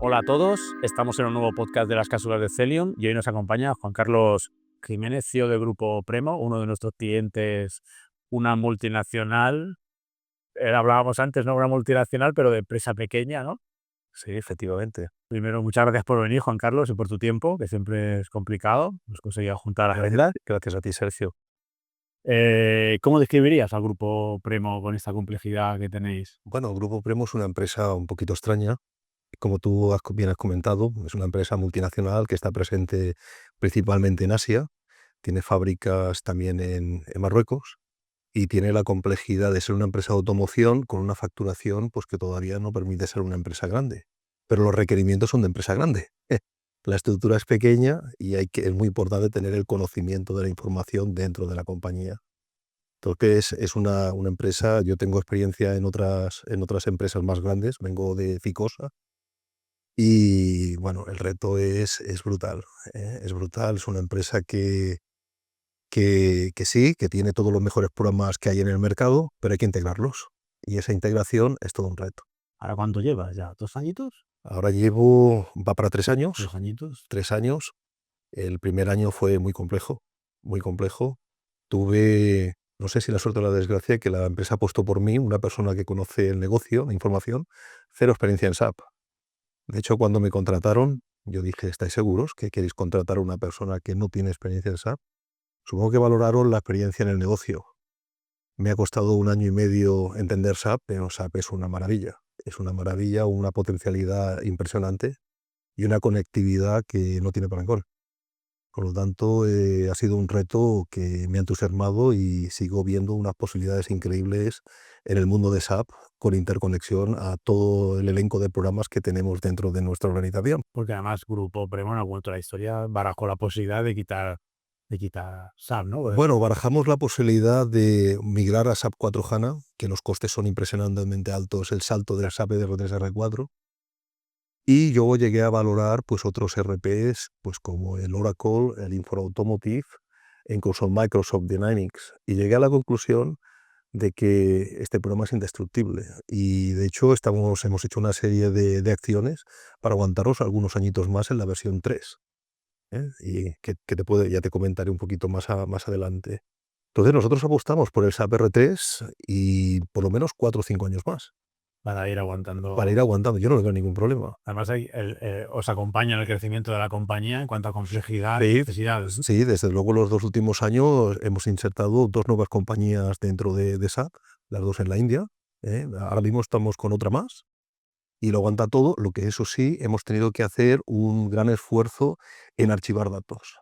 Hola a todos, estamos en un nuevo podcast de las cápsulas de Celium y hoy nos acompaña Juan Carlos Jiménez, CEO de Grupo Premo, uno de nuestros clientes, una multinacional. Hablábamos antes, ¿no? Una multinacional, pero de empresa pequeña, ¿no? Sí, efectivamente. Primero, muchas gracias por venir, Juan Carlos, y por tu tiempo, que siempre es complicado. Hemos conseguido juntar a la agenda. Gracias a ti, Sergio. ¿Cómo describirías al Grupo Premo con esta complejidad que tenéis? Bueno, Grupo Premo es una empresa un poquito extraña. Como tú bien has comentado, es una empresa multinacional que está presente principalmente en Asia, tiene fábricas también en Marruecos y tiene la complejidad de ser una empresa de automoción con una facturación pues, que todavía no permite ser una empresa grande. Pero los requerimientos son de empresa grande. La estructura es pequeña y es muy importante tener el conocimiento de la información dentro de la compañía. Entonces es una empresa, yo tengo experiencia en otras empresas más grandes, vengo de Ficosa y bueno, el reto es brutal, ¿eh? Es brutal, es una empresa que sí, que tiene todos los mejores programas que hay en el mercado, pero hay que integrarlos y esa integración es todo un reto. ¿Ahora cuánto llevas ya? ¿2 añitos? Ahora va para 3 años, 3 añitos. 3 años. El primer año fue muy complejo, muy complejo. Tuve, no sé si la suerte o la desgracia, que la empresa apostó por mí, una persona que conoce el negocio, la información, cero experiencia en SAP. De hecho, cuando me contrataron, yo dije, ¿estáis seguros que queréis contratar a una persona que no tiene experiencia en SAP? Supongo que valoraron la experiencia en el negocio. Me ha costado 1 año y medio entender SAP, pero SAP es una maravilla. Es una maravilla, una potencialidad impresionante y una conectividad que no tiene parangón. Por lo tanto, ha sido un reto que me ha entusiasmado y sigo viendo unas posibilidades increíbles en el mundo de SAP con interconexión a todo el elenco de programas que tenemos dentro de nuestra organización. Porque además Grupo Premo, en algún momento de la historia, barajó la posibilidad de quitar SAP, ¿no? Bueno, barajamos la posibilidad de migrar a SAP 4 HANA, que los costes son impresionantemente altos, el salto de la SAP R3 a R4. Y yo llegué a valorar pues, otros ERPs pues, como el Oracle, el Infor Automotive, e incluso el Microsoft Dynamics. Y llegué a la conclusión de que este programa es indestructible y de hecho hemos hecho una serie de acciones para aguantaros algunos añitos más en la versión 3, ¿eh? Y ya te comentaré un poquito más adelante. Entonces nosotros apostamos por el SAP R3 y por lo menos 4 o 5 años más Para ir aguantando. para ir aguantando. Yo no le veo ningún problema. Además, os acompaña en el crecimiento de la compañía en cuanto a complejidad y Sí, necesidades, ¿no? sí, desde luego los 2 últimos años hemos insertado 2 nuevas compañías dentro de SAP, las 2 en la India, ¿eh? Ahora mismo estamos con otra más. Y lo aguanta todo, lo que eso sí, hemos tenido que hacer un gran esfuerzo en archivar datos,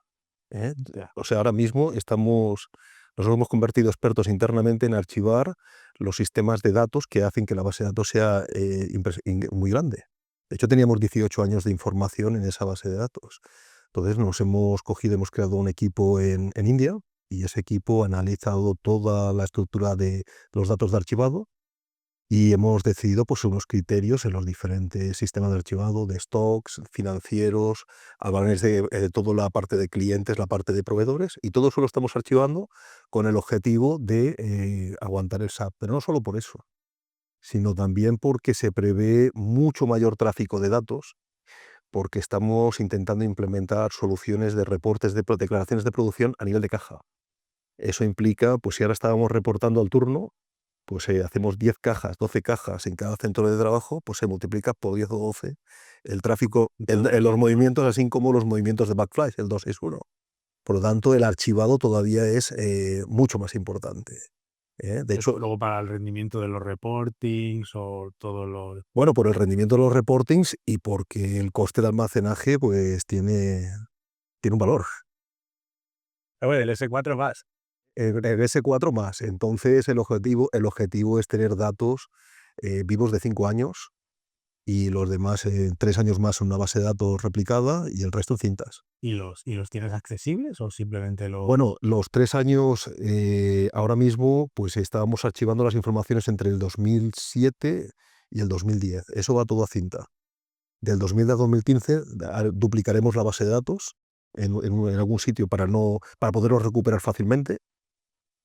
¿eh? Ya. O sea, ahora mismo nos hemos convertido expertos internamente en archivar los sistemas de datos que hacen que la base de datos sea muy grande. De hecho, teníamos 18 años de información en esa base de datos. Entonces nos hemos creado un equipo en India y ese equipo ha analizado toda la estructura de los datos de archivado y hemos decidido pues, unos criterios en los diferentes sistemas de archivado, de stocks, financieros, almacenes de toda la parte de clientes, la parte de proveedores, y todo eso lo estamos archivando con el objetivo de aguantar el SAP. Pero no solo por eso, sino también porque se prevé mucho mayor tráfico de datos, porque estamos intentando implementar soluciones de reportes de declaraciones de producción a nivel de caja. Eso implica, pues si ahora estábamos reportando al turno, pues hacemos 10 cajas, 12 cajas en cada centro de trabajo, pues se multiplica por 10 o 12 el tráfico, los movimientos, así como los movimientos de backflies, el 261. Por lo tanto, el archivado todavía es mucho más importante, ¿eh? De hecho, Luego para el rendimiento de los reportings o todo lo. bueno, por el rendimiento de los reportings y porque el coste de almacenaje pues tiene un valor. Bueno, el S4 más. El S4 más. Entonces, el objetivo es tener datos vivos de 5 años y los demás 3 años más en una base de datos replicada y el resto en cintas. ¿Y los tienes accesibles o simplemente lo? Bueno, los 3 años, ahora mismo, pues estábamos archivando las informaciones entre el 2007 y el 2010. Eso va todo a cinta. Del 2000 al 2015 duplicaremos la base de datos en algún sitio para poderlos recuperar fácilmente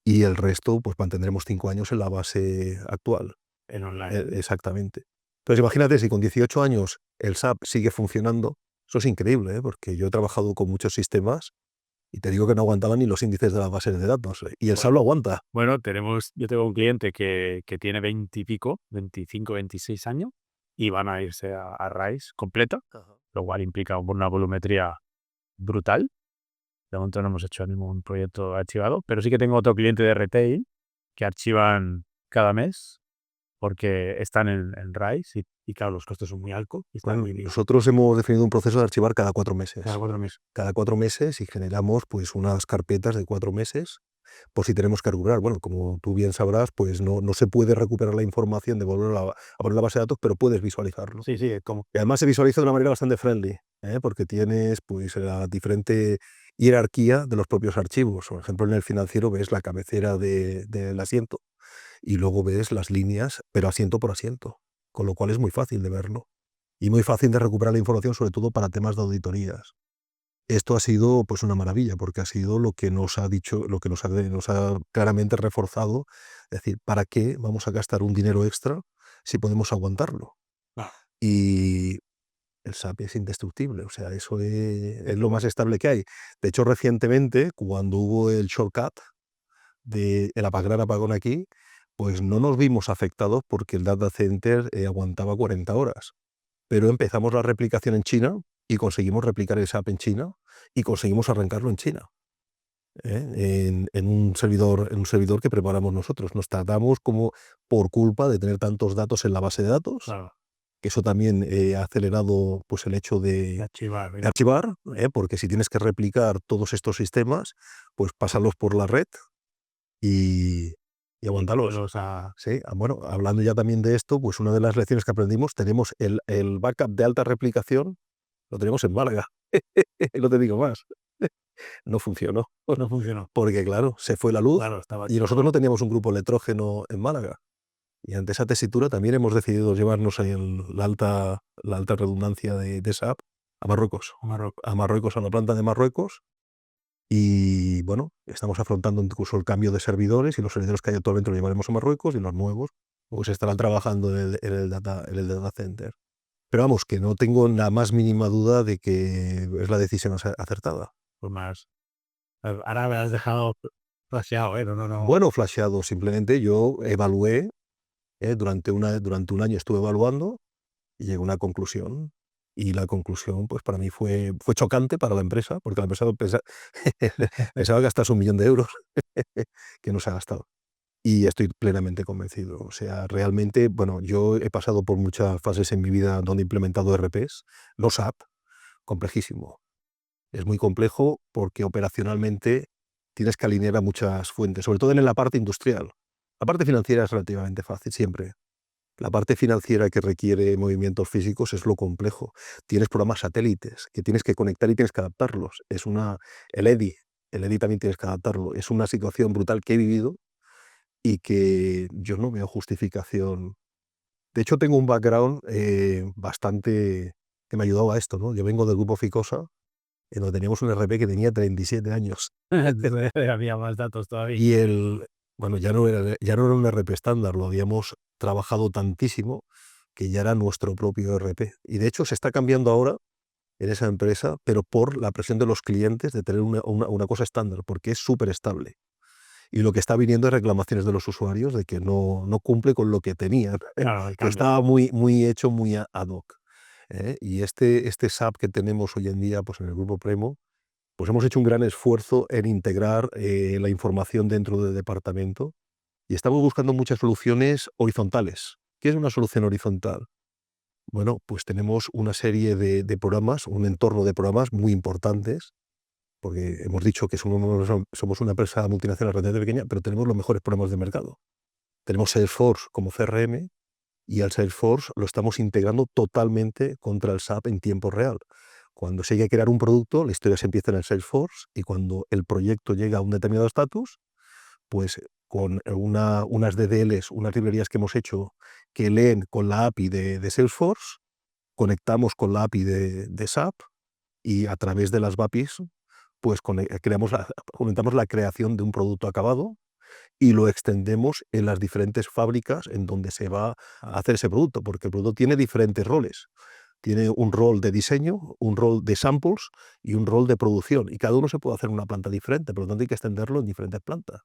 y el resto, pues mantendremos 5 años en la base actual. En online. Exactamente. Entonces imagínate si con 18 años el SAP sigue funcionando, eso es increíble, porque yo he trabajado con muchos sistemas y te digo que no aguantaban ni los índices de las bases de datos, y el SAP lo aguanta. Bueno, yo tengo un cliente que tiene 20 y pico, 25, 26 años, y van a irse a RISE completa, Ajá. lo cual implica una volumetría brutal. De momento no hemos hecho ningún proyecto archivado, pero sí que tengo otro cliente de retail que archivan cada mes porque están en RISE y claro, los costes son muy altos. Y están Bueno, nosotros hemos definido un proceso de archivar cada 4 meses. cada 4 meses. Cada 4 meses y generamos pues unas carpetas de 4 meses por si tenemos que recuperar. Bueno, como tú bien sabrás, pues no se puede recuperar la información, devolverla a poner la base de datos, pero puedes visualizarlo. Sí, como Y además se visualiza de una manera bastante friendly, porque tienes pues la diferente jerarquía de los propios archivos. Por ejemplo, en el financiero ves la cabecera del asiento y luego ves las líneas, pero asiento por asiento, con lo cual es muy fácil de verlo y muy fácil de recuperar la información, sobre todo para temas de auditorías. Esto ha sido pues una maravilla, porque ha sido lo que nos ha dicho, lo que nos ha claramente reforzado, es decir, ¿para qué vamos a gastar un dinero extra si podemos aguantarlo? Ah, Y el SAP es indestructible, o sea, eso es lo más estable que hay. De hecho, recientemente, cuando hubo el shortcut el gran apagón aquí, pues no nos vimos afectados porque el data center aguantaba 40 horas. Pero empezamos la replicación en China y conseguimos replicar el SAP en China y conseguimos arrancarlo en China, en un servidor que preparamos nosotros. Nos tardamos como por culpa de tener tantos datos en la base de datos, claro, que eso también ha acelerado pues, el hecho de archivar. de archivar, porque si tienes que replicar todos estos sistemas, pues pásalos por la red y, y aguantalos. Sí, bueno, hablando ya también de esto, pues una de las lecciones que aprendimos, tenemos el backup de alta replicación, lo tenemos en Málaga. No te digo más. No funcionó, No funcionó. porque claro, se fue la luz Claro, estaba y nosotros no teníamos un grupo electrógeno en Málaga. Y ante esa tesitura también hemos decidido llevarnos ahí la alta redundancia de SAP a Marruecos. Marruecos. A Marruecos, a la planta de Marruecos. Y bueno, estamos afrontando incluso el cambio de servidores y los servidores que hay actualmente los llevaremos a Marruecos y los nuevos pues estarán trabajando en el data center. Pero vamos, que no tengo la más mínima duda de que es la decisión acertada. Pues más. Ahora me has dejado flasheado, ¿eh? No. Bueno, flasheado, simplemente yo evalué, durante un año estuve evaluando y llegué a una conclusión. Y la conclusión, pues para mí fue chocante para la empresa, porque la empresa pensaba gastarse 1.000.000 de euros que no se ha gastado. Y estoy plenamente convencido. O sea, realmente, bueno, yo he pasado por muchas fases en mi vida donde he implementado ERPs, los SAP, complejísimo. Es muy complejo porque operacionalmente tienes que alinear a muchas fuentes, sobre todo en la parte industrial. La parte financiera es relativamente fácil siempre. La parte financiera que requiere movimientos físicos es lo complejo. Tienes programas satélites que tienes que conectar y tienes que adaptarlos. El EDI también tienes que adaptarlo. Es una situación brutal que he vivido y que yo no veo justificación. De hecho, tengo un background bastante que me ha ayudado a esto, ¿no? Yo vengo del grupo Ficosa, en donde teníamos un RP que tenía 37 años. Había más datos todavía. Y bueno, ya no era un RP estándar, lo habíamos trabajado tantísimo que ya era nuestro propio RP. Y de hecho se está cambiando ahora en esa empresa, pero por la presión de los clientes de tener una cosa estándar, porque es súper estable. Y lo que está viniendo es reclamaciones de los usuarios de que no cumple con lo que tenía, Claro, el que cambio. estaba muy hecho, muy ad hoc. Y este SAP que tenemos hoy en día pues en el grupo Premo, pues hemos hecho un gran esfuerzo en integrar la información dentro del departamento y estamos buscando muchas soluciones horizontales. ¿Qué es una solución horizontal? Bueno, pues tenemos una serie de programas, un entorno de programas muy importantes, porque hemos dicho que somos una empresa multinacional relativamente pequeña, pero tenemos los mejores programas de mercado. Tenemos Salesforce como CRM y al Salesforce lo estamos integrando totalmente contra el SAP en tiempo real. Cuando se llega a crear un producto, la historia se empieza en el Salesforce y cuando el proyecto llega a un determinado estatus, pues con unas DDLs, unas librerías que hemos hecho que leen con la API de Salesforce, conectamos con la API de SAP y a través de las APIs pues comentamos la creación de un producto acabado y lo extendemos en las diferentes fábricas en donde se va a hacer ese producto, porque el producto tiene diferentes roles. Tiene un rol de diseño, un rol de samples y un rol de producción, y cada uno se puede hacer en una planta diferente, por lo tanto hay que extenderlo en diferentes plantas.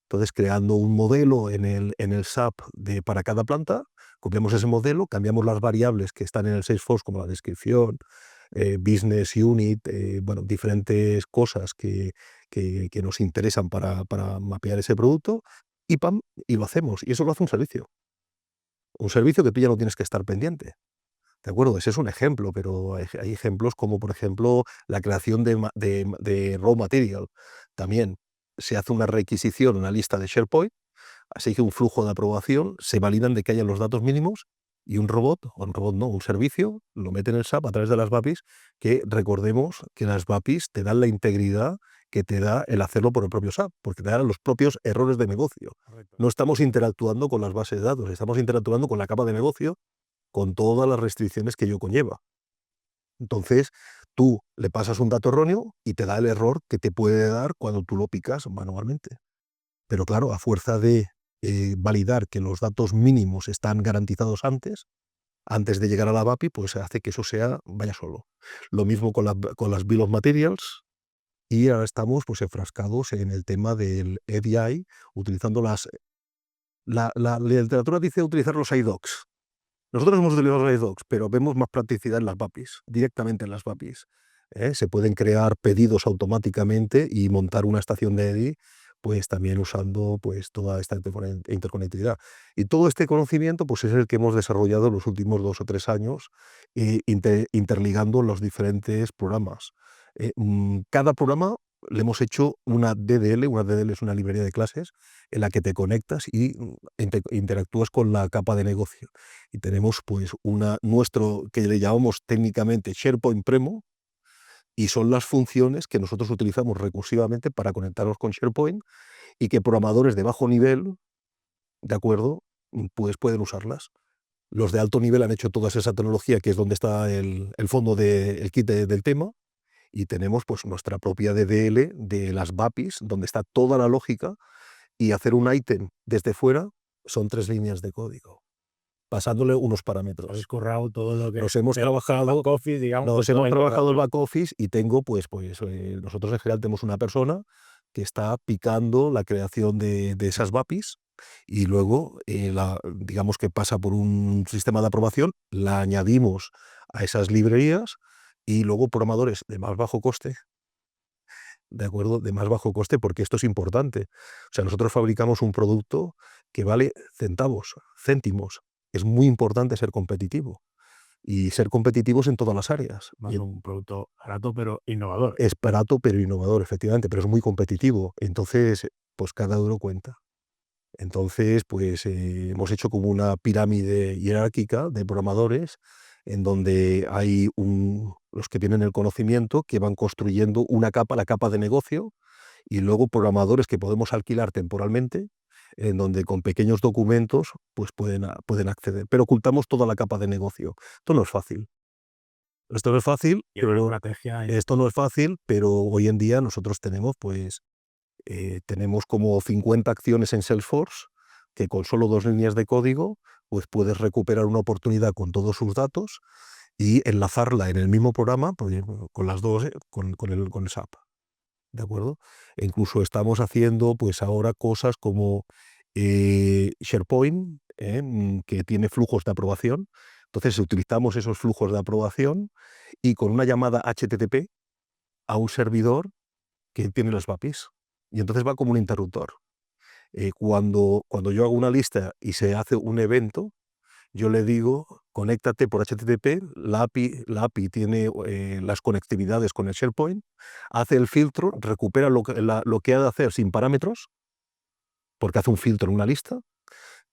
Entonces, creando un modelo en el SAP para cada planta, copiamos ese modelo, cambiamos las variables que están en el Salesforce, como la descripción, business unit, bueno, diferentes cosas que nos interesan para mapear ese producto, y ¡pam!, y lo hacemos. Y eso lo hace un servicio. Un servicio que tú ya no tienes que estar pendiente. ¿De acuerdo? Ese es un ejemplo, pero hay ejemplos como, por ejemplo, la creación de raw material. También se hace una requisición, una lista de SharePoint, así que un flujo de aprobación, se validan de que hayan los datos mínimos, y un robot, o un robot no, un servicio, lo mete en el SAP a través de las BAPIs, que recordemos que las BAPIs te dan la integridad que te da el hacerlo por el propio SAP, porque te dan los propios errores de negocio. Correcto. No estamos interactuando con las bases de datos, estamos interactuando con la capa de negocio, con todas las restricciones que ello conlleva. Entonces, tú le pasas un dato erróneo y te da el error que te puede dar cuando tú lo picas manualmente. Pero claro, a fuerza de validar que los datos mínimos están garantizados antes de llegar a la BAPI, pues hace que eso vaya solo. Lo mismo con las Bill of Materials, y ahora estamos pues enfrascados en el tema del EDI, utilizando la literatura dice utilizar los iDocs. Nosotros hemos utilizado los iDocs, pero vemos más practicidad en las BAPIs, directamente en las BAPIs. Se pueden crear pedidos automáticamente y montar una estación de EDI, pues también usando pues toda esta interconectividad. Y todo este conocimiento pues es el que hemos desarrollado en los últimos 2 o 3 años, interligando los diferentes programas. Cada programa le hemos hecho una DDL es una librería de clases en la que te conectas y interactúas con la capa de negocio. Y tenemos pues nuestro, que le llamamos técnicamente SharePoint Premo, y son las funciones que nosotros utilizamos recursivamente para conectarnos con SharePoint, y que programadores de bajo nivel, ¿de acuerdo?, pues pueden usarlas. Los de alto nivel han hecho toda esa tecnología, que es donde está el fondo del kit del tema, y tenemos pues nuestra propia DDL de las BAPIs, donde está toda la lógica, y hacer un ítem desde fuera son 3 líneas de código, pasándole unos parámetros. Habéis currado todo lo que Nos hemos trabajado, back office, digamos, nos pues, hemos todo el trabajado el back office, y tengo nosotros en general tenemos una persona que está picando la creación de esas BAPIs, y luego digamos que pasa por un sistema de aprobación, la añadimos a esas librerías, y luego programadores de más bajo coste, ¿de acuerdo?, de más bajo coste, porque esto es importante. O sea, nosotros fabricamos un producto que vale céntimos. Es muy importante ser competitivo, y ser competitivos en todas las áreas. más un producto barato pero innovador. Es barato pero innovador, efectivamente, pero es muy competitivo. Entonces, pues cada euro cuenta. Entonces, pues hemos hecho como una pirámide jerárquica de programadores, en donde hay los que tienen el conocimiento, que van construyendo una capa, la capa de negocio, y luego programadores que podemos alquilar temporalmente, en donde con pequeños documentos pues pueden acceder. Pero ocultamos toda la capa de negocio. Esto no es fácil. Esto no es fácil, Y la pero estrategia es esto no es fácil, pero hoy en día nosotros tenemos tenemos como 50 acciones en Salesforce, que con solo 2 líneas de código pues puedes recuperar una oportunidad con todos sus datos y enlazarla en el mismo programa, pues, con las dos, con el SAP, ¿de acuerdo? E incluso estamos haciendo pues ahora cosas como SharePoint, que tiene flujos de aprobación. Entonces utilizamos esos flujos de aprobación, y con una llamada HTTP a un servidor que tiene las BAPIs, y entonces va como un interruptor. Cuando yo hago una lista y se hace un evento, yo le digo: conéctate por HTTP, la API tiene las conectividades con el SharePoint, hace el filtro, recupera lo que ha de hacer sin parámetros, porque hace un filtro en una lista,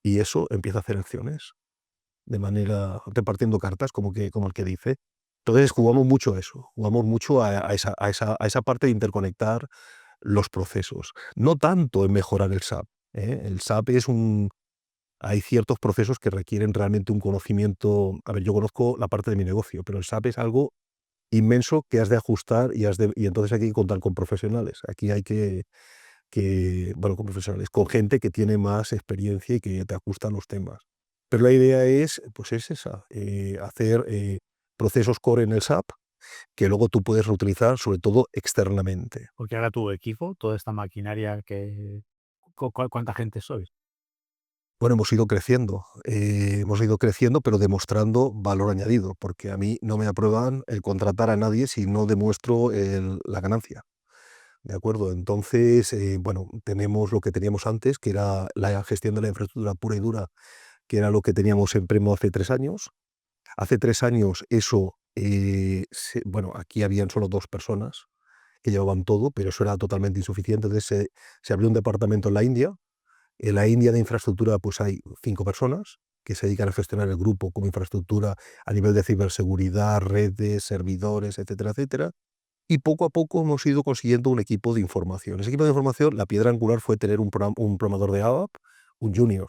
y eso empieza a hacer acciones, de manera repartiendo cartas, como el que dice. Entonces jugamos mucho a eso, jugamos mucho a esa parte de interconectar los procesos. No tanto en mejorar el SAP, ¿eh? El SAP hay ciertos procesos que requieren realmente un conocimiento. A ver, yo conozco la parte de mi negocio, pero el SAP es algo inmenso que has de ajustar, y entonces hay que contar con profesionales. Aquí hay que bueno, con profesionales, con gente que tiene más experiencia y que te ajusta los temas. Pero la idea es, pues es esa, hacer procesos core en el SAP que luego tú puedes reutilizar, sobre todo externamente. Porque ahora tu equipo, toda esta maquinaria ¿cuánta gente sois? Bueno, hemos ido creciendo, pero demostrando valor añadido, porque a mí no me aprueban el contratar a nadie si no demuestro la ganancia. ¿De acuerdo? Entonces, bueno, tenemos lo que teníamos antes, que era la gestión de la infraestructura pura y dura, que era lo que teníamos en Premo hace 3 años. Hace 3 años eso, bueno, aquí habían solo 2 personas que llevaban todo, pero eso era totalmente insuficiente. Entonces se abrió un departamento en la India. En la India de infraestructura pues hay 5 personas que se dedican a gestionar el grupo como infraestructura a nivel de ciberseguridad, redes, servidores, etcétera, etcétera. Y poco a poco hemos ido consiguiendo un equipo de información. Ese equipo de información, la piedra angular fue tener un programador de ABAP, un junior.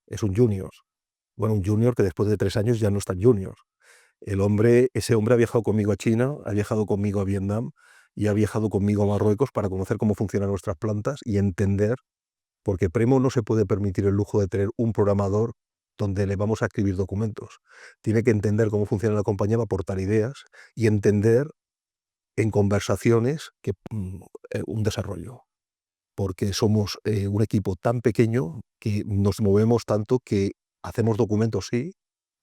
Es un junior. Bueno, un junior que después de 3 años ya no es tan junior. Ese hombre ha viajado conmigo a China, ha viajado conmigo a Vietnam y ha viajado conmigo a Marruecos para conocer cómo funcionan nuestras plantas y entender, porque Premo no se puede permitir el lujo de tener un programador donde le vamos a escribir documentos. Tiene que entender cómo funciona la compañía, va a aportar ideas y entender en conversaciones un desarrollo. Porque somos un equipo tan pequeño que nos movemos tanto que hacemos documentos, sí,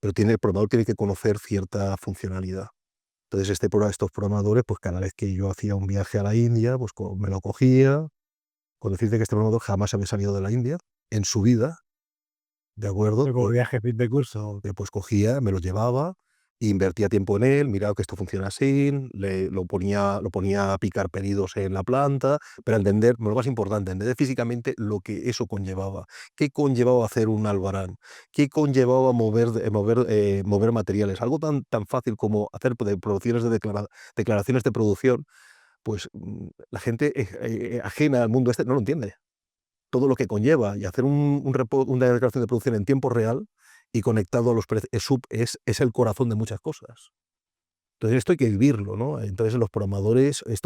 pero el programador tiene que conocer cierta funcionalidad. Entonces, estos programadores, pues cada vez que yo hacía un viaje a la India, pues me lo cogía, con decirte que este programador jamás había salido de la India en su vida, ¿de acuerdo? Yo como viaje fin de curso. Pues cogía, me lo llevaba, invertía tiempo en él, miraba que esto funciona así, lo ponía a picar pedidos en la planta, pero entender, lo más importante, entender físicamente lo que eso conllevaba. ¿Qué conllevaba hacer un albarán? ¿Qué conllevaba mover materiales? Algo tan fácil como hacer declaraciones de producción, pues la gente ajena al mundo este no lo entiende. Todo lo que conlleva, y hacer una declaración de producción en tiempo real y conectado a los precios es el corazón de muchas cosas. Entonces esto hay que vivirlo, ¿no? Entonces estos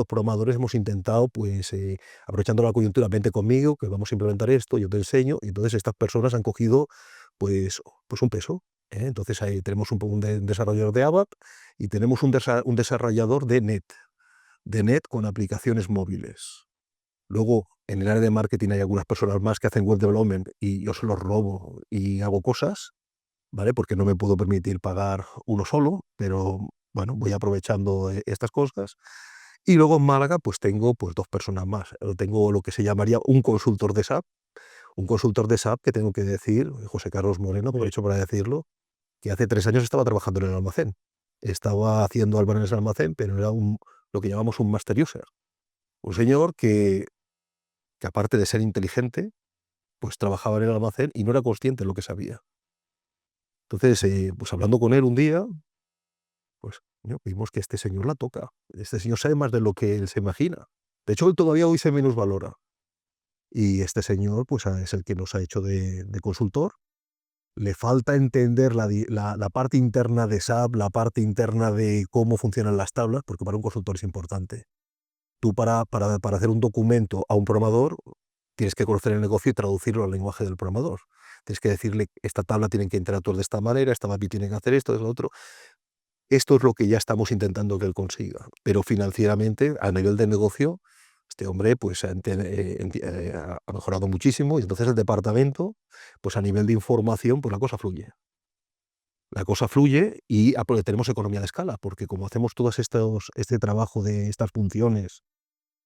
programadores hemos intentado, pues, aprovechando la coyuntura, vente conmigo, que vamos a implementar esto, yo te enseño, y entonces estas personas han cogido, pues un peso, ¿eh? Entonces ahí tenemos un desarrollador de ABAP y tenemos un desarrollador de Net con aplicaciones móviles. Luego, en el área de marketing hay algunas personas más que hacen web development y yo se los robo y hago cosas, ¿vale? Porque no me puedo permitir pagar uno solo, pero bueno, voy aprovechando estas cosas. Y luego en Málaga, pues tengo pues 2 personas más. Tengo lo que se llamaría un consultor de SAP que tengo que decir, José Carlos Moreno, Sí. aprovecho para decirlo, que hace 3 años estaba trabajando en el almacén. Estaba haciendo albarenes en el almacén, pero era lo que llamamos un master user. Un señor que aparte de ser inteligente, pues trabajaba en el almacén y no era consciente de lo que sabía. Entonces, pues hablando con él un día, pues vimos que este señor la toca. Este señor sabe más de lo que él se imagina. De hecho, él todavía hoy se minusvalora. Y este señor, pues es el que nos ha hecho de consultor. Le falta entender la parte interna de SAP, la parte interna de cómo funcionan las tablas, porque para un consultor es importante. Tú para hacer un documento a un programador, tienes que conocer el negocio y traducirlo al lenguaje del programador. Tienes que decirle, esta tabla tiene que interactuar de esta manera, esta API tiene que hacer esto, es lo otro. Esto es lo que ya estamos intentando que él consiga. Pero financieramente, a nivel de negocio, este hombre pues ha mejorado muchísimo y entonces el departamento, pues a nivel de información, pues la cosa fluye. La cosa fluye y tenemos economía de escala, porque como hacemos este trabajo de estas funciones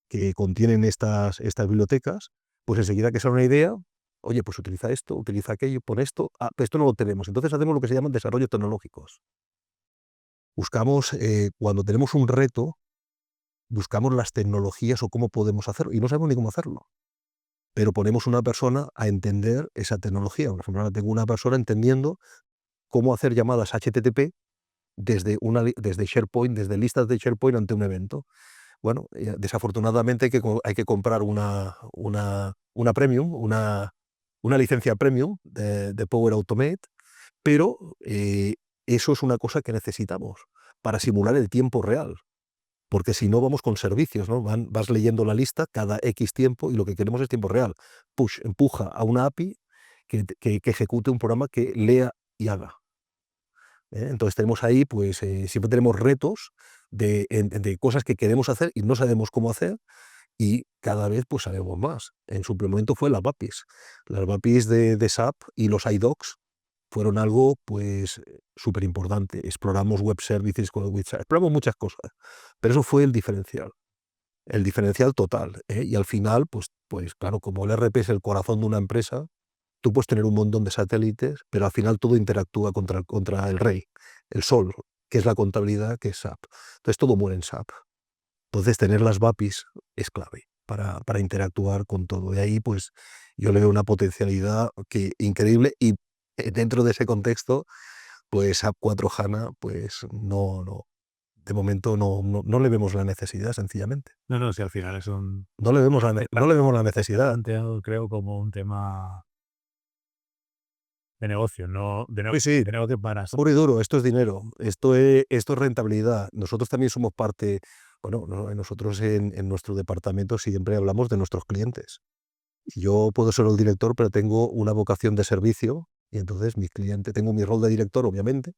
que contienen estas bibliotecas, pues enseguida que sale una idea, oye, pues utiliza esto, utiliza aquello, pon esto, pero esto no lo tenemos. Entonces hacemos lo que se llaman desarrollos tecnológicos. Buscamos, cuando tenemos un reto, buscamos las tecnologías o cómo podemos hacerlo, y no sabemos ni cómo hacerlo, pero ponemos una persona a entender esa tecnología. Por ejemplo, ahora tengo una persona entendiendo cómo hacer llamadas HTTP desde SharePoint, desde listas de SharePoint ante un evento. Bueno, desafortunadamente hay que comprar una premium, una licencia premium de Power Automate, pero eso es una cosa que necesitamos para simular el tiempo real. porque si no vamos con servicios, ¿no? Vas leyendo la lista cada X tiempo y lo que queremos es tiempo real. Push, empuja a una API que ejecute un programa que lea y haga. Entonces tenemos ahí, pues siempre tenemos retos de cosas que queremos hacer y no sabemos cómo hacer, y cada vez pues sabemos más. En su primer momento fue las BAPIs. Las BAPIs de SAP y los iDocs fueron algo pues súper importante. Exploramos web services con WebService, exploramos muchas cosas, pero eso fue el diferencial total. Y al final, pues claro, como el RP es el corazón de una empresa, tú puedes tener un montón de satélites, pero al final todo interactúa contra el rey, el sol, que es la contabilidad, que es SAP. Entonces todo muere en SAP. Entonces tener las BAPIs es clave para interactuar con todo. Y ahí pues yo le veo una potencialidad increíble, y dentro de ese contexto, pues SAP 4 HANA, pues de momento no le vemos la necesidad, sencillamente. No, si al final es un... No le vemos no le vemos la necesidad. planteado, creo, como un tema de negocio, no de, Sí, sí, de negocio para... puro y duro, esto es dinero, esto es rentabilidad. Nosotros también somos parte, bueno, nosotros en nuestro departamento siempre hablamos de nuestros clientes. Yo puedo ser el director, pero tengo una vocación de servicio, y entonces mis clientes, tengo mi rol de director, obviamente,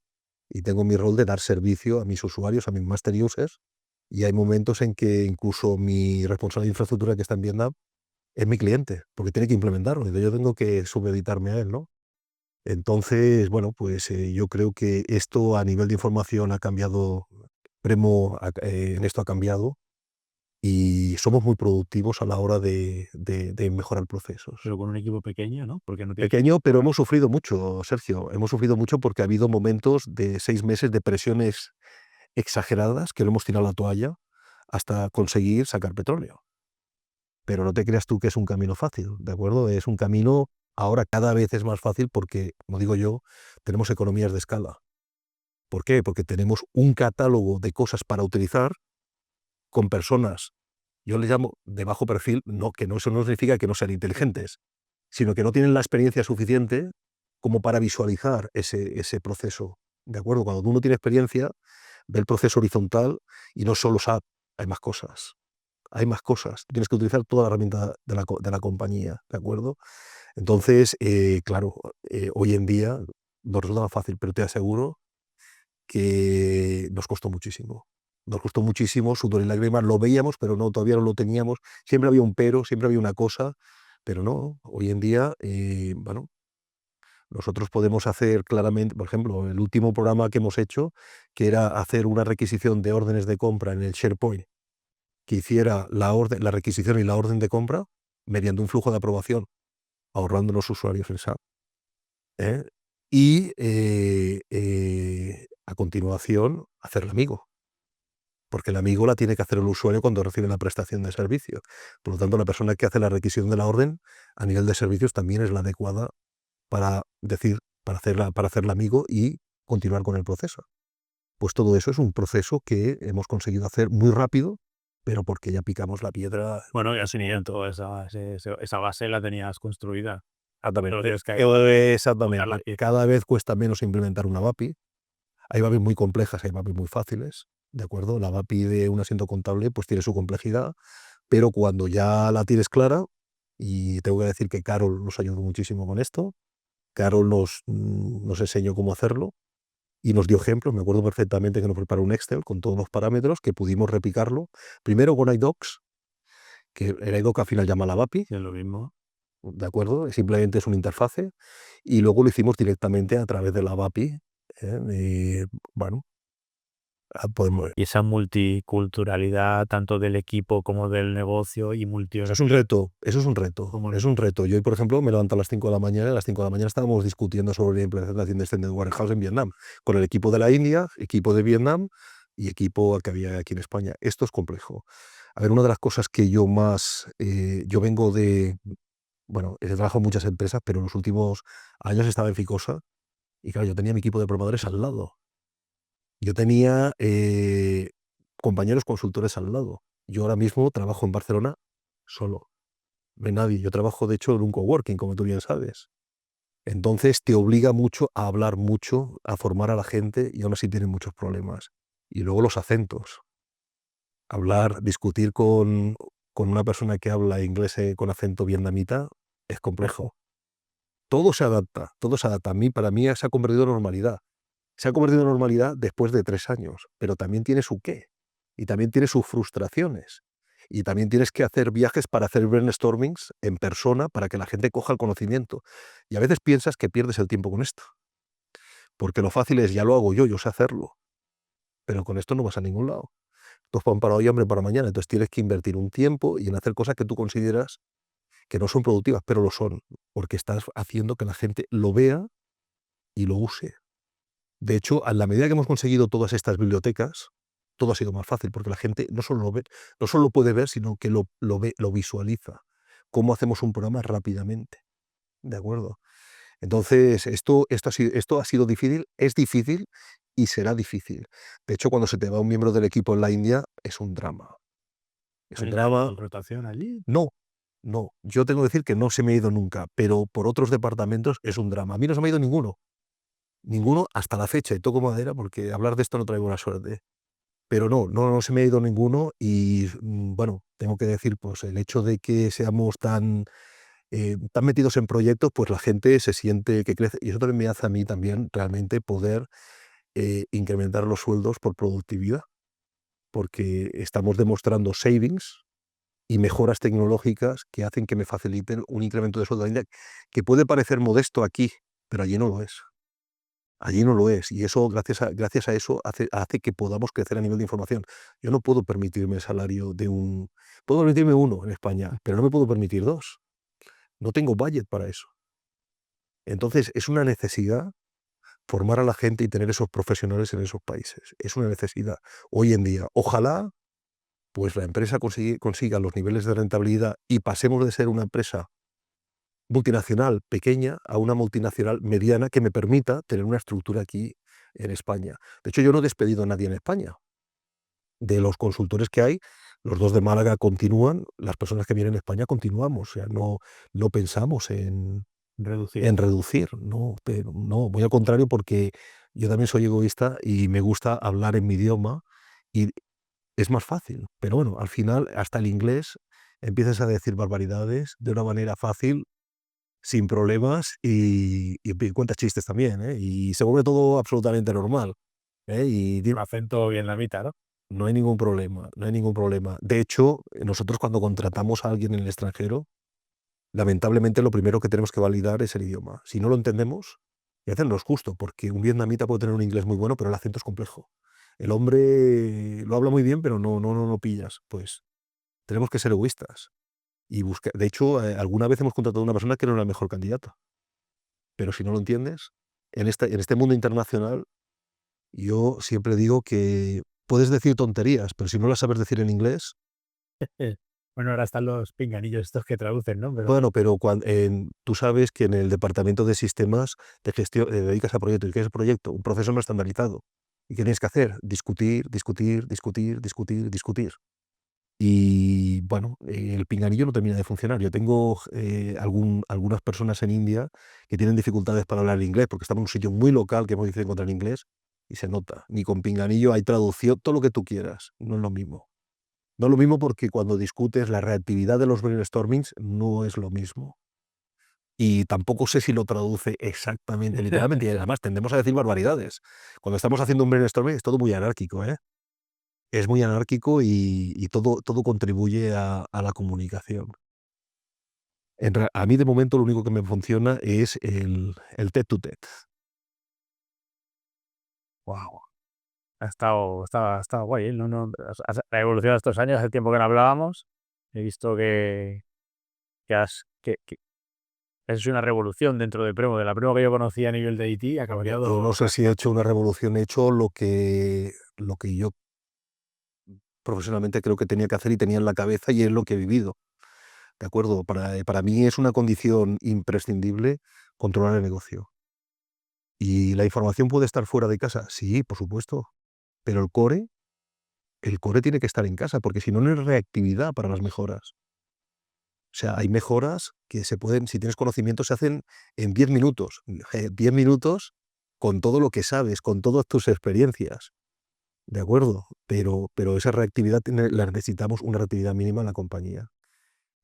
y tengo mi rol de dar servicio a mis usuarios, a mis master users, y hay momentos en que incluso mi responsable de infraestructura, que está en Vietnam, es mi cliente, porque tiene que implementarlo, y yo tengo que subeditarme a él, ¿no? Entonces, bueno, pues yo creo que esto a nivel de información ha cambiado, en esto ha cambiado, y somos muy productivos a la hora de mejorar procesos. Pero con un equipo pequeño, ¿no? Porque no tiene... Pequeño, pero hemos sufrido mucho, Sergio. Hemos sufrido mucho porque ha habido momentos de 6 meses de presiones exageradas que lo hemos tirado a la toalla hasta conseguir sacar petróleo. Pero no te creas tú que es un camino fácil, ¿de acuerdo? Es un camino, ahora cada vez es más fácil porque, como digo yo, tenemos economías de escala. ¿Por qué? Porque tenemos un catálogo de cosas para utilizar con personas, yo les llamo de bajo perfil, no, eso no significa que no sean inteligentes, sino que no tienen la experiencia suficiente como para visualizar ese proceso. ¿De acuerdo? Cuando uno tiene experiencia, ve el proceso horizontal y no solo SAP, hay más cosas. Hay más cosas. Tienes que utilizar toda la herramienta de la compañía. ¿De acuerdo? Entonces, claro, hoy en día nos resulta fácil, pero te aseguro que nos costó muchísimo. Nos costó muchísimo, sudor y lágrimas, lo veíamos, pero no, todavía no lo teníamos. Siempre había un pero, siempre había una cosa, pero no, hoy en día, bueno, nosotros podemos hacer claramente, por ejemplo, el último programa que hemos hecho, que era hacer una requisición de órdenes de compra en el SharePoint, que hiciera la requisición y la orden de compra mediante un flujo de aprobación, ahorrando los usuarios en SAP. ¿Eh? Y a continuación, hacer el amigo, porque el amigo la tiene que hacer el usuario cuando recibe la prestación de servicio. Por lo tanto, la persona que hace la requisición de la orden a nivel de servicios también es la adecuada para hacerla amigo y continuar con el proceso. Pues todo eso es un proceso que hemos conseguido hacer muy rápido, pero porque ya picamos la piedra. Bueno, ya sin ir toda esa base la tenías construida. Pero tienes que Exactamente. montarla aquí. Cada vez cuesta menos implementar una BAPI. Hay BAPIs muy complejas, hay BAPIs muy fáciles, ¿de acuerdo? La BAPI de un asiento contable pues tiene su complejidad, pero cuando ya la tienes clara, y tengo que decir que Carol nos ayudó muchísimo con esto, Carol nos enseñó cómo hacerlo y nos dio ejemplos. Me acuerdo perfectamente que nos preparó un Excel con todos los parámetros que pudimos replicarlo, primero con iDocs, que el iDoc al final llama la BAPI, Es lo mismo. ¿de acuerdo? Simplemente es una interfase, y luego lo hicimos directamente a través de la BAPI. Bueno, podemos... Y esa multiculturalidad, tanto del equipo como del negocio, y Eso es un reto, eso es un reto, es un reto. Yo hoy, por ejemplo, me levanto a las 5 de la mañana, y a las 5 de la mañana estábamos discutiendo sobre la implementación de Extended Warehouse en Vietnam, con el equipo de la India, equipo de Vietnam y equipo que había aquí en España. Esto es complejo. A ver, una de las cosas que yo más, yo vengo de, bueno, he trabajado en muchas empresas, pero en los últimos años estaba en Ficosa, y claro, yo tenía mi equipo de programadores al lado. Yo tenía compañeros consultores al lado. Yo ahora mismo trabajo en Barcelona solo. No hay nadie. Yo trabajo, de hecho, en un coworking, como tú bien sabes. Entonces te obliga mucho a hablar mucho, a formar a la gente, y aún así tienen muchos problemas. Y luego los acentos. discutir con una persona que habla inglés con acento vietnamita es complejo. Todo se adapta, todo se adapta. Para mí se ha convertido en normalidad. Se ha convertido en normalidad después de 3 años, pero también tiene su qué, y también tiene sus frustraciones, y también tienes que hacer viajes para hacer brainstormings en persona para que la gente coja el conocimiento. Y a veces piensas que pierdes el tiempo con esto, porque lo fácil es, ya lo hago yo sé hacerlo, pero con esto no vas a ningún lado. Esto es pan para hoy, hambre para mañana, entonces tienes que invertir un tiempo y en hacer cosas que tú consideras que no son productivas, pero lo son, porque estás haciendo que la gente lo vea y lo use. De hecho, a la medida que hemos conseguido todas estas bibliotecas, todo ha sido más fácil, porque la gente no solo lo ve, no solo lo puede ver, sino que lo ve, lo visualiza. Cómo hacemos un programa rápidamente, ¿de acuerdo? Entonces, esto ha sido difícil, es difícil y será difícil. De hecho, cuando se te va un miembro del equipo en la India, es un drama. Es un drama. ¿Hay rotación allí? No, no. Yo tengo que decir que no se me ha ido nunca, pero por otros departamentos es un drama. A mí no se me ha ido ninguno. Ninguno hasta la fecha, y toco madera porque hablar de esto no trae buena suerte. Pero no se me ha ido ninguno y, bueno, tengo que decir, pues, el hecho de que seamos tan metidos en proyectos, pues la gente se siente que crece. Y eso también me hace a mí también realmente poder, incrementar los sueldos por productividad, porque estamos demostrando savings y mejoras tecnológicas que hacen que me faciliten un incremento de sueldo que puede parecer modesto aquí, pero allí no lo es. Allí no lo es, y eso gracias a eso hace que podamos crecer a nivel de información. Yo no puedo permitirme el salario puedo permitirme uno en España, pero no me puedo permitir 2. No tengo budget para eso. Entonces, es una necesidad formar a la gente y tener esos profesionales en esos países. Es una necesidad hoy en día. Ojalá, pues, la empresa consiga los niveles de rentabilidad y pasemos de ser una empresa multinacional pequeña a una multinacional mediana que me permita tener una estructura aquí en España. De hecho, yo no he despedido a nadie en España. De los consultores que hay, los 2 de Málaga continúan, las personas que vienen a España continuamos, o sea, no pensamos Reducir. en reducir, no, pero no, muy al contrario, porque yo también soy egoísta y me gusta hablar en mi idioma y es más fácil. Pero bueno, al final, hasta el inglés empiezas a decir barbaridades de una manera fácil, sin problemas y cuentas chistes también, ¿eh? Y se vuelve todo absolutamente normal, ¿eh? Un acento vietnamita, ¿no? No hay ningún problema, no hay ningún problema. De hecho, nosotros cuando contratamos a alguien en el extranjero, lamentablemente lo primero que tenemos que validar es el idioma. Si no lo entendemos, y hacerlo es justo, porque un vietnamita puede tener un inglés muy bueno, pero el acento es complejo. El hombre lo habla muy bien, pero no pillas. Pues tenemos que ser egoístas y buscar. De hecho, alguna vez hemos contratado a una persona que no era el mejor candidato. Pero si no lo entiendes, en este mundo internacional, yo siempre digo que puedes decir tonterías, pero si no las sabes decir en inglés, Bueno, ahora están los pinganillos estos que traducen, ¿no? Pero bueno, pero tú sabes que en el departamento de sistemas de gestión te dedicas a proyectos. ¿Y qué es el proyecto? Un proceso no estandarizado. ¿Y qué tienes que hacer? Discutir, discutir, discutir, discutir, discutir. Y bueno, el pinganillo no termina de funcionar. Yo tengo algunas personas en India que tienen dificultades para hablar inglés porque estamos en un sitio muy local que es muy difícil encontrar inglés y se nota. Ni con pinganillo hay traducción, todo lo que tú quieras. No es lo mismo. No es lo mismo porque cuando discutes la reactividad de los brainstormings no es lo mismo. Y tampoco sé si lo traduce exactamente, literalmente, y además tendemos a decir barbaridades. Cuando estamos haciendo un brainstorming es todo muy anárquico, ¿eh? Es muy anárquico y todo contribuye a la comunicación. A mí de momento lo único que me funciona es el tête-to-tête. wow, ha estado guay, ¿eh? No, no, la evolución de estos años, hace tiempo que no hablábamos, he visto que es una revolución dentro de Premo, de la Premo que yo conocía a nivel de IT, ha Yo no cambiado sé si he hecho una revolución, he hecho lo que yo profesionalmente creo que tenía que hacer y tenía en la cabeza y es lo que he vivido, ¿de acuerdo? Para mí es una condición imprescindible controlar el negocio. ¿Y la información puede estar fuera de casa? Sí, por supuesto, pero el core tiene que estar en casa, porque si no, no hay reactividad para las mejoras. O sea, hay mejoras que se pueden, si tienes conocimiento, se hacen en 10 minutos. 10 minutos con todo lo que sabes, con todas tus experiencias. ¿de acuerdo? Pero esa reactividad la necesitamos, una reactividad mínima en la compañía.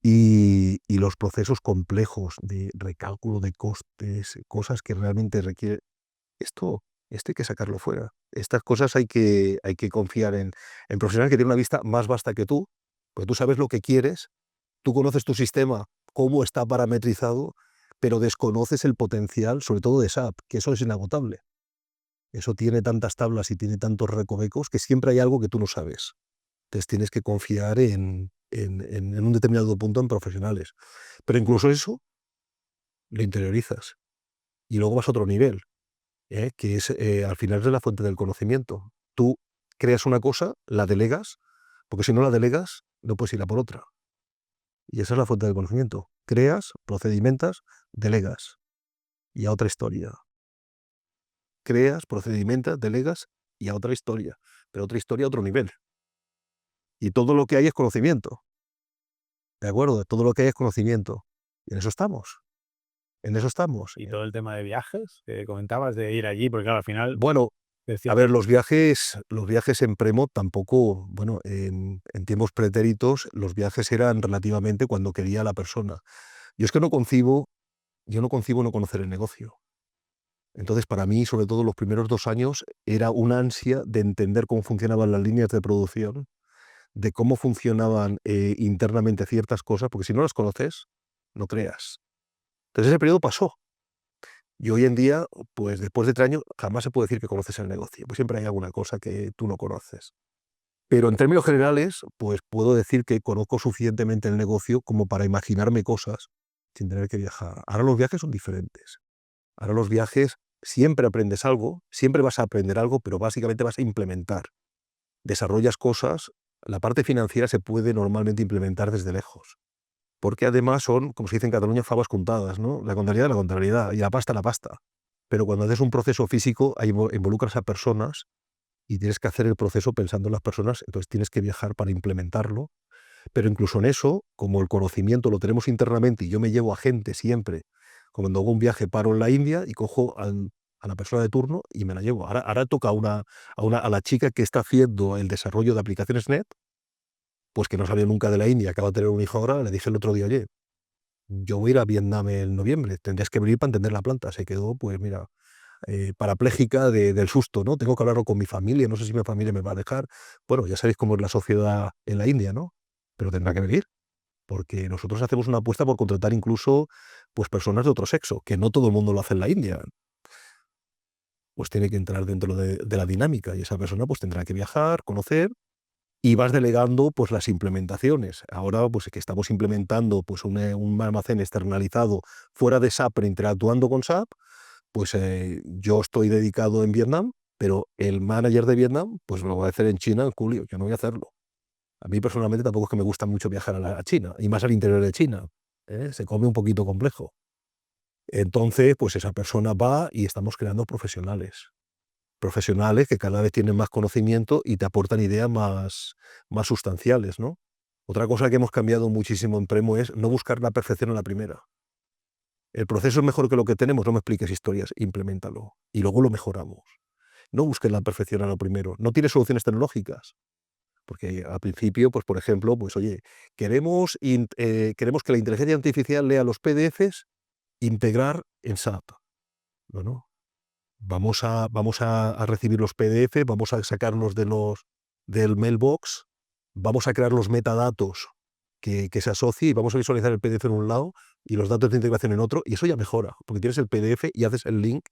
Y los procesos complejos de recálculo de costes, cosas que realmente requieren, esto hay que sacarlo fuera. Estas cosas hay que confiar en profesionales que tienen una vista más vasta que tú, porque tú sabes lo que quieres, tú conoces tu sistema, cómo está parametrizado, pero desconoces el potencial, sobre todo de SAP, que eso es inagotable. Eso tiene tantas tablas y tiene tantos recovecos que siempre hay algo que tú no sabes. Entonces tienes que confiar en un determinado punto en profesionales. Pero incluso eso lo interiorizas y luego vas a otro nivel, que es al final es la fuente del conocimiento. Tú creas una cosa, la delegas, porque si no la delegas, no puedes ir a por otra. Y esa es la fuente del conocimiento. Creas, procedimentas, delegas. Y a otra historia. Creas, procedimentas, delegas y a otra historia. Pero otra historia a otro nivel. Y todo lo que hay es conocimiento. ¿De acuerdo? Todo lo que hay es conocimiento. Y en eso estamos. En eso estamos. Y todo el tema de viajes que comentabas, de ir allí, porque claro, al final Bueno, a decías, ver, los viajes en Premo tampoco, bueno, en tiempos pretéritos, los viajes eran relativamente cuando quería la persona. Yo es que yo no concibo no conocer el negocio. Entonces, para mí, sobre todo los primeros 2 años, era una ansia de entender cómo funcionaban las líneas de producción, de cómo funcionaban internamente ciertas cosas, porque si no las conoces, no creas. Entonces ese periodo pasó. Y hoy en día, pues después de 3 años, jamás se puede decir que conoces el negocio, pues siempre hay alguna cosa que tú no conoces. Pero en términos generales, pues puedo decir que conozco suficientemente el negocio como para imaginarme cosas sin tener que viajar. Ahora los viajes son diferentes. Ahora los viajes siempre aprendes algo, siempre vas a aprender algo, pero básicamente vas a implementar. Desarrollas cosas, la parte financiera se puede normalmente implementar desde lejos. Porque además son, como se dice en Cataluña, fabas contadas, ¿no? La contabilidad es la contabilidad y la pasta la pasta. Pero cuando haces un proceso físico, ahí involucras a personas y tienes que hacer el proceso pensando en las personas, entonces tienes que viajar para implementarlo. Pero incluso en eso, como el conocimiento lo tenemos internamente y yo me llevo a gente siempre, cuando hago un viaje paro en la India y cojo a la persona de turno y me la llevo. Ahora toca a la chica que está haciendo el desarrollo de aplicaciones net, pues que no salió nunca de la India, acaba de tener un hijo ahora, le dije el otro día, oye, yo voy a ir a Vietnam en noviembre, tendrías que venir para entender la planta. Se quedó, pues mira, parapléjica del susto, ¿no? Tengo que hablarlo con mi familia, no sé si mi familia me va a dejar. Bueno, ya sabéis cómo es la sociedad en la India, ¿no? Pero tendrá que venir, porque nosotros hacemos una apuesta por contratar incluso pues personas de otro sexo, que no todo el mundo lo hace en la India. Pues tiene que entrar dentro de la dinámica y esa persona pues tendrá que viajar, conocer y vas delegando pues las implementaciones. Ahora pues que estamos implementando pues un almacén externalizado fuera de SAP, pero interactuando con SAP, pues yo estoy dedicado en Vietnam, pero el manager de Vietnam pues lo va a hacer en China en julio, yo no voy a hacerlo. A mí personalmente tampoco es que me gusta mucho viajar a China, y más al interior de China, se come un poquito complejo. Entonces, pues esa persona va y estamos creando profesionales. Profesionales que cada vez tienen más conocimiento y te aportan ideas más sustanciales, ¿no? Otra cosa que hemos cambiado muchísimo en Premo es no buscar la perfección a la primera. El proceso es mejor que lo que tenemos, no me expliques historias, implementalo. Y luego lo mejoramos. No busques la perfección a lo primero. No tienes soluciones tecnológicas. Porque al principio, pues por ejemplo, pues oye, queremos que la inteligencia artificial lea los PDFs, integrar en SAP. Bueno, vamos a recibir los PDF, vamos a sacarlos del mailbox, vamos a crear los metadatos que se asocie y vamos a visualizar el PDF en un lado y los datos de integración en otro, y eso ya mejora, porque tienes el PDF y haces el link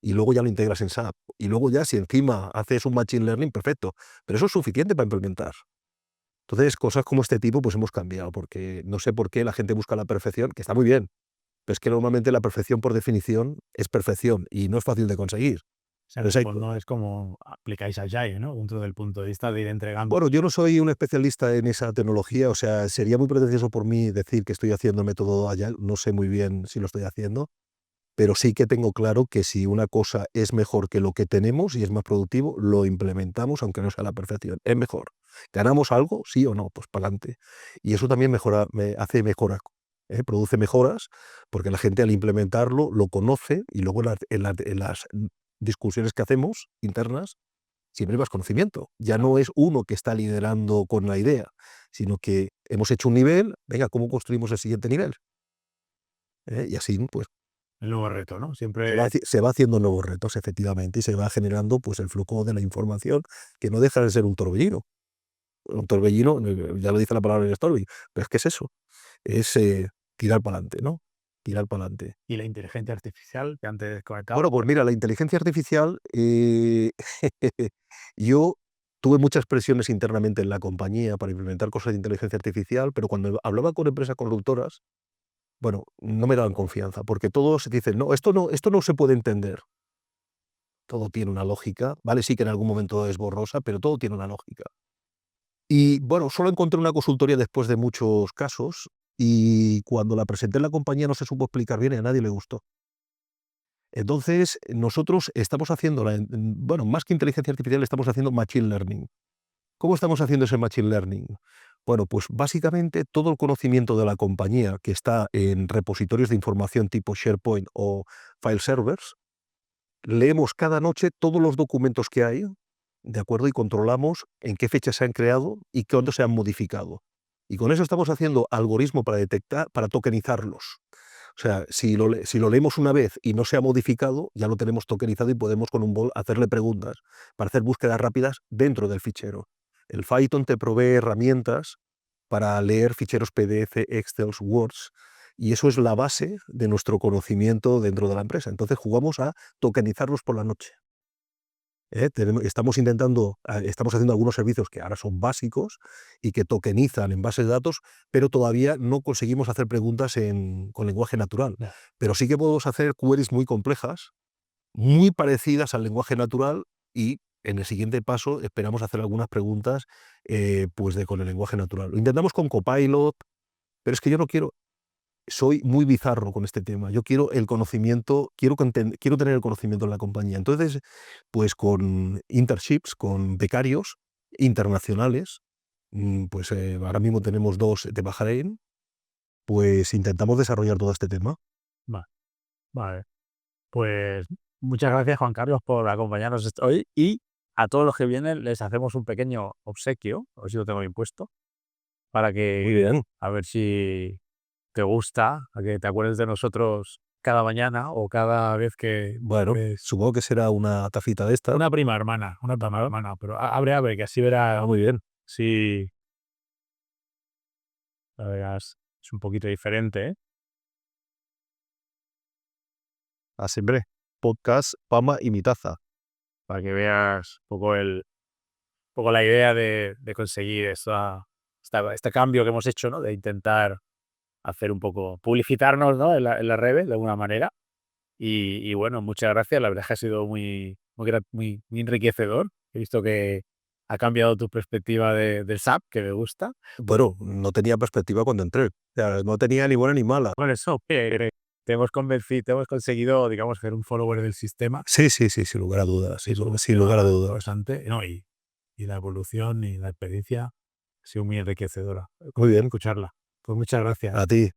y luego ya lo integras en SAP. Y luego ya si encima haces un machine learning, perfecto, pero eso es suficiente para implementar. Entonces, cosas como este tipo, pues hemos cambiado, porque no sé por qué la gente busca la perfección, que está muy bien, pero es que normalmente la perfección por definición es perfección y no es fácil de conseguir. o sea, en el Entonces fondo es como aplicáis Agile, ¿no? Dentro del punto de vista de ir entregando. bueno, yo no soy un especialista en esa tecnología, o sea, sería muy pretencioso por mí decir que estoy haciendo el método Agile, no sé muy bien si lo estoy haciendo, pero sí que tengo claro que si una cosa es mejor que lo que tenemos y es más productivo, lo implementamos aunque no sea a la perfección, es mejor. ¿Ganamos algo? Sí o no, pues para adelante. Y eso también mejora, me hace mejora, produce mejoras, porque la gente al implementarlo lo conoce y luego en las discusiones que hacemos internas, siempre hay más conocimiento. Ya no es uno que está liderando con la idea, sino que hemos hecho un nivel, venga, ¿cómo construimos el siguiente nivel? Y así, pues, El nuevo reto, ¿no? Siempre se va haciendo nuevos retos, efectivamente, y se va generando, pues, el flujo de la información, que no deja de ser un torbellino. Un torbellino, ya lo dice la palabra en Storby, pero es que es eso, es, tirar para adelante, ¿no? Tirar para adelante. y la inteligencia artificial que antes comentaba. Bueno, pues mira, la inteligencia artificial, yo tuve muchas presiones internamente en la compañía para implementar cosas de inteligencia artificial, pero cuando hablaba con empresas consultoras, bueno, no me daban confianza, porque todos dicen: "No, esto no se puede entender". Todo tiene una lógica, ¿vale? Sí que en algún momento es borrosa, pero todo tiene una lógica. Y bueno, solo encontré una consultoría después de muchos casos, y cuando la presenté en la compañía no se supo explicar bien y a nadie le gustó. Entonces, nosotros estamos haciendo bueno, más que inteligencia artificial, estamos haciendo machine learning. ¿Cómo estamos haciendo ese machine learning? Bueno, pues básicamente todo el conocimiento de la compañía que está en repositorios de información tipo SharePoint o file servers, leemos cada noche todos los documentos que hay, ¿de acuerdo? Y controlamos en qué fecha se han creado y cuándo se han modificado. Y con eso estamos haciendo algoritmo para detectar, para tokenizarlos. O sea, si lo leemos una vez y no se ha modificado, ya lo tenemos tokenizado y podemos con un bot hacerle preguntas para hacer búsquedas rápidas dentro del fichero. El Python te provee herramientas para leer ficheros PDF, Excel, Words, y eso es la base de nuestro conocimiento dentro de la empresa. Entonces jugamos a tokenizarlos por la noche. Estamos haciendo algunos servicios que ahora son básicos y que tokenizan en bases de datos, pero todavía no conseguimos hacer preguntas con lenguaje natural. Ya. Pero sí que podemos hacer queries muy complejas, muy parecidas al lenguaje natural, y en el siguiente paso esperamos hacer algunas preguntas pues con el lenguaje natural. Lo intentamos con Copilot, pero es que yo no quiero. Soy muy bizarro con este tema. Yo quiero el conocimiento, quiero tener el conocimiento en la compañía. Entonces, pues con internships, con becarios internacionales, pues ahora mismo tenemos 2 de Bahrein, pues intentamos desarrollar todo este tema. Va, vale. Pues muchas gracias, Juan Carlos, por acompañarnos hoy, y a todos los que vienen les hacemos un pequeño obsequio, a ver si lo tengo bien puesto, para Muy que bien. a ver si te gusta, a que te acuerdes de nosotros cada mañana o cada vez que Bueno, ves supongo que será una tacita de estas. una prima hermana, pero abre, que así verás Muy bien. si la verás, es un poquito diferente, ¿eh? A siempre. Podcast, Pama y mi taza. Para que veas un poco la idea de conseguir este cambio que hemos hecho, ¿no? De intentar hacer un poco, publicitarnos, ¿no? En las redes de alguna manera. Y bueno, muchas gracias. La verdad es que ha sido muy enriquecedor. He visto que ha cambiado tu perspectiva del SAP, que me gusta. Bueno, no tenía perspectiva cuando entré. O sea, no tenía ni buena ni mala. Con eso, te hemos convencido, te hemos conseguido, digamos, ser un follower del sistema. Sí, sí, sí, sin lugar a dudas, Eso sin lugar a dudas. bastante, ¿no? Y la evolución y la experiencia ha sido muy enriquecedora Muy bien, escucharla. Pues muchas gracias. a ti.